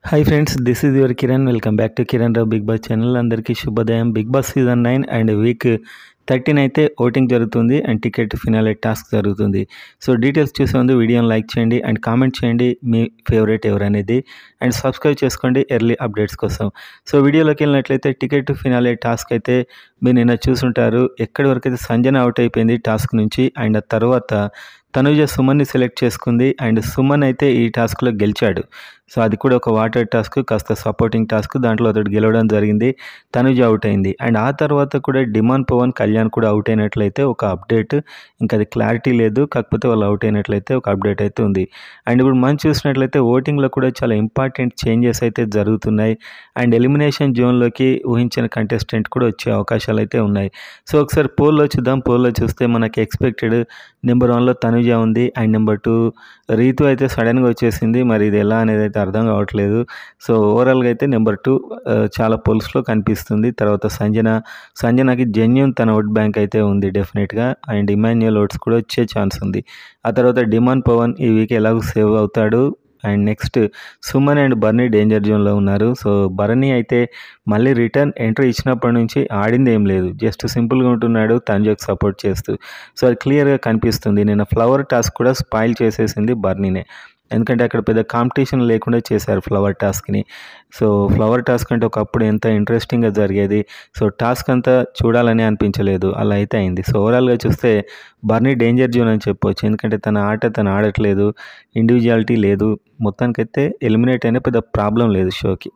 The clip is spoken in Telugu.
Hi friends, this is your Kiran. Welcome back to Kiran Rao Bigg Boss channel. అందరికీ శుభోదయం. Bigg Boss season 9 and week 13 అయితే ఓటింగ్ జరుగుతుంది అండ్ టికెట్ ఫినాలే టాస్క్ జరుగుతుంది. సో డీటెయిల్స్ చూసే ముందు వీడియోని లైక్ చేయండి అండ్ కామెంట్ చేయండి మీ ఫేవరెట్ ఎవరనేది, అండ్ సబ్స్క్రైబ్ చేసుకోండి ఎర్లీ అప్డేట్స్ కోసం. సో వీడియోలోకి వెళ్ళినట్లయితే టికెట్ ఫినాలే టాస్క్ అయితే మీరు నిన్న చూసుంటారు. ఎక్కడి వరకు అయితే సంజన అవుట్ అయిపోయింది టాస్క్ నుంచి, అండ్ ఆ తర్వాత తనుజ సుమన్ని సెలెక్ట్ చేసుకుంది అండ్ సుమన్ అయితే ఈ టాస్క్లో గెలిచాడు. సో అది కూడా ఒక వాటర్ టాస్క్, కాస్త సపోర్టింగ్ టాస్క్. దాంట్లో అతడు గెలవడం జరిగింది. తనుజ అవుట్ అయింది అండ్ ఆ తర్వాత కూడా డిమాండ్ పవన్ కళ్యాణ్ కూడా అవుట్ అయినట్లయితే ఒక అప్డేట్. ఇంకా అది క్లారిటీ లేదు, కాకపోతే వాళ్ళు అవుట్ అయినట్లయితే ఒక అప్డేట్ అయితే ఉంది. అండ్ ఇప్పుడు మనం చూసినట్లయితే ఓటింగ్లో కూడా చాలా ఇంపార్టెంట్ చేంజెస్ అయితే జరుగుతున్నాయి అండ్ ఎలిమినేషన్ జోన్లోకి ఊహించిన కంటెస్టెంట్ కూడా వచ్చే అవకాశాలు అయితే ఉన్నాయి. సో ఒకసారి పోల్లో చూద్దాం. పోల్లో చూస్తే మనకి ఎక్స్పెక్టెడ్ నెంబర్ 1లో తనుజ ఉంది అండ్ నెంబర్ 2 రీతు అయితే సడన్గా వచ్చేసింది. మరి ఇది ఎలా అనేది అయితే అర్థం కావట్లేదు. సో ఓవరాల్గా అయితే నెంబర్ 2 చాలా పొల్స్లో కనిపిస్తుంది. తర్వాత సంజనకి జెన్యూన్ తన ఓట్ బ్యాంక్ అయితే ఉంది డెఫినెట్గా, అండ్ ఇమాన్యుయల్ ఓట్స్ కూడా వచ్చే ఛాన్స్ ఉంది. ఆ తర్వాత డిమాండ్ పవన్ ఈ వీక్ ఎలాగో సేవ్ అవుతాడు. And next Suman and Bharani danger జోన్లో ఉన్నారు. సో బర్నీ అయితే మళ్ళీ రిటర్న్ ఎంట్రీ ఇచ్చినప్పటి నుంచి ఆడింది ఏం లేదు, జస్ట్ సింపుల్గా ఉంటున్నాడు తనుజకు సపోర్ట్ చేస్తూ. సో అది క్లియర్గా కనిపిస్తుంది. నిన్న ఫ్లవర్ టాస్క్ కూడా స్పాయిల్ చేసేసింది బర్నీనే, ఎందుకంటే అక్కడ పెద్ద కాంపిటీషన్ లేకుండా చేశారు ఫ్లవర్ టాస్క్ని. సో ఫ్లవర్ టాస్క్ అంటే ఒకప్పుడు ఎంత ఇంట్రెస్టింగ్గా జరిగేది. సో టాస్క్ అంతా చూడాలని అనిపించలేదు, అలా అయితే అయింది. సో ఓవరాల్గా చూస్తే బర్నీ డేంజర్ జోన్ అని చెప్పొచ్చు, ఎందుకంటే తన ఆట తను ఆడట్లేదు, ఇండివిజువాలిటీ లేదు. మొత్తానికైతే ఎలిమినేట్ అయినా పెద్ద ప్రాబ్లం లేదు షోకి.